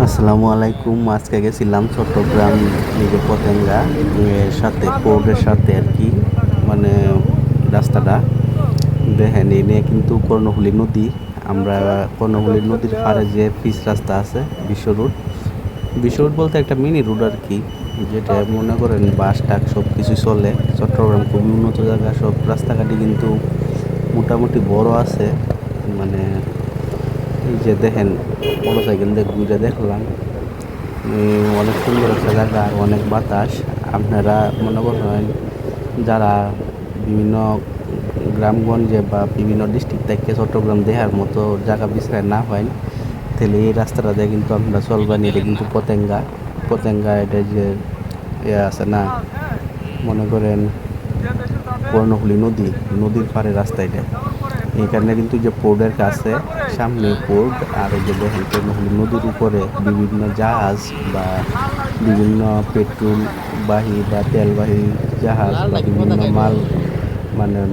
আসসালামু আলাইকুম। আজকে গেছিলাম চট্টগ্রাম এই যে পতেঙ্গা এর সাথে পোর্টের সাথে আর কি, মানে রাস্তাটা দেখেন এই নিয়ে কিন্তু কর্ণফুলী নদী। আমরা কর্ণফুলী নদীর পাড়ে যে পিচ রাস্তা আছে বিশ্ব রোড বলতে একটা মিনি রোড আর কি, যেটা মনে করেন বাস টাক সব কিছু চলে। চট্টগ্রাম খুবই উন্নত জায়গা, সব রাস্তাঘাটই কিন্তু মোটামুটি বড় আছে। মানে এই যে দেখেন মোটরসাইকেল দিয়ে ঘুরে দেখলাম, অনেক সুন্দর একটা জায়গা আর অনেক বাতাস। আপনারা মনে করেন যারা বিভিন্ন গ্রামগঞ্জে বা বিভিন্ন ডিস্ট্রিক্ট থেকে চট্টগ্রাম দেখার মতো জায়গা বিশ্রায় না হয়, তাহলে এই রাস্তাটা দিয়ে কিন্তু আপনারা চলবেন। এটা কিন্তু পতেঙ্গা এটা যে আছে না, মনে করেন কর্ণফুলী নদীর পাড়ে রাস্তা এটা। এখানে কিন্তু যে পোর্টের কাছে সামনে পোর্ট, আর এই যে দেখেন কর্ণফুলী নদীর উপরে বিভিন্ন জাহাজ বা বিভিন্ন পেট্রোল বাহী বা তেলবাহী জাহাজ বা বিভিন্ন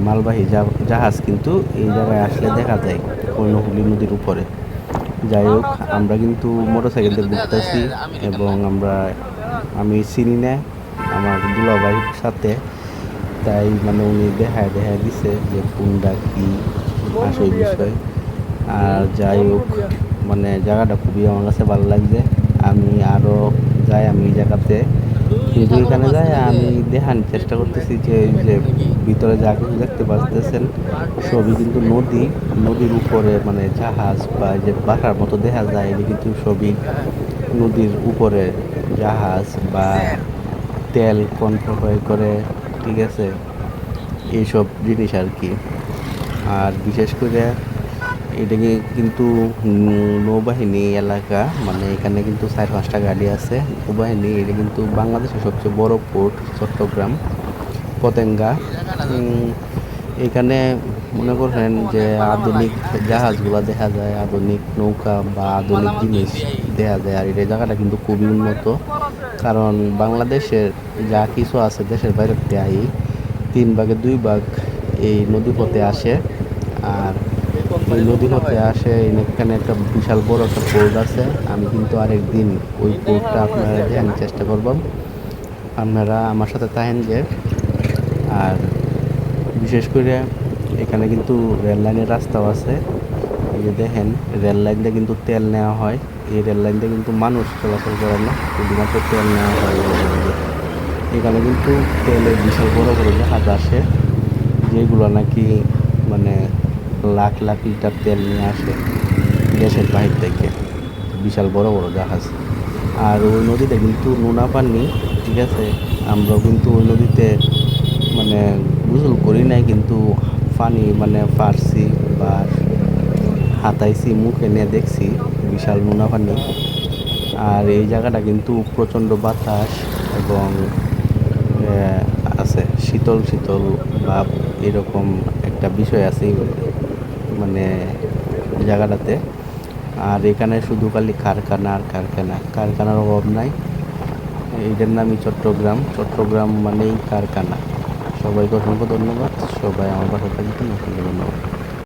মালবাহী জাহাজ কিন্তু এই জায়গায় আসলে দেখা যায় কর্ণফুলী নদীর উপরে। যাই হোক, আমরা কিন্তু মোটরসাইকেল দিয়ে ঘুরতেছি এবং আমি চিনি না আমার দুলাভাইয়ের সাথে, তাই মানে উনি দেখায় দিছে যে কোনটা কি আসল বিষয়। আর যাই হোক, মানে জায়গাটা খুবই আমার কাছে ভালো লাগছে। আমি আরও আমি এই জায়গাতে, কিন্তু এখানে আমি দেখানোর চেষ্টা করতেছি যে এই যে ভিতরে যা কিছু দেখতে পাচ্ছেন সবই কিন্তু নদীর উপরে, মানে জাহাজ বা যে বাসার মতো দেখা যায়, এটা কিন্তু সবই নদীর উপরে জাহাজ বা তেল কনভয় করে, ঠিক আছে, এইসব জিনিস আর কি। আর বিশেষ করে এটাকে কিন্তু নৌবাহিনী এলাকা, মানে এখানে কিন্তু 4-5টা গাড়ি আছে নৌবাহিনী। এটা কিন্তু বাংলাদেশের সবচেয়ে বড় পোর্ট চট্টগ্রাম পতেঙ্গা। এখানে মনে করেন যে আধুনিক জাহাজগুলো দেখা যায়, আধুনিক নৌকা বা আধুনিক জিনিস দেখা যায়। আর এই জায়গাটা কিন্তু খুবই উন্নত, কারণ বাংলাদেশের যা কিছু আছে দেশের বাইরে থেকে 3/2 এই নদীপথে আসে। আর এই নদীপথে আসে, এখানে একটা বিশাল বড় একটা পোর্ট আছে। আমি কিন্তু আরেকদিন ওই পোর্টটা আপনারা দেখানোর চেষ্টা করবাম, আপনারা আমার সাথে থাকেন যে। আর বিশেষ করে এখানে কিন্তু রেল লাইনের রাস্তাও আছে। এই যে দেখেন রেল লাইন দিয়ে কিন্তু তেল নেওয়া হয়। এই রেল লাইন দিয়ে কিন্তু মানুষ চলাচল করে না, শুধুমাত্র তেল নেওয়া হয়। এখানে কিন্তু তেলের বিশাল বড় বড় জাহাজ আসে, যেগুলো নাকি মানে লাখ লাখ লিটার তেল নিয়ে আসে দেশের বাহির থেকে, বিশাল বড় বড় জাহাজ। আর ওই নদীতে কিন্তু নোনা পানি, ঠিক আছে। আমরাও কিন্তু ওই নদীতে মানে গোসল করি নাই, কিন্তু পানি মানে পারছি বা হাতাইছি, মুখে নিয়ে দেখছি বিশাল নোনা পানি। আর এই জায়গাটা কিন্তু প্রচণ্ড বাতাস এবং আছে শীতল শীতল ভাব, এরকম একটা বিষয় আছে মানে জায়গাটাতে। আর এখানে শুধু খালি কারখানা আর কারখানার অভাব নাই। এইটার নামই চট্টগ্রাম মানেই কারখানা। সবাইকে অসংখ্য ধন্যবাদ। সবাই আমার পাশে থাকবেন, অসংখ্য ধন্যবাদ।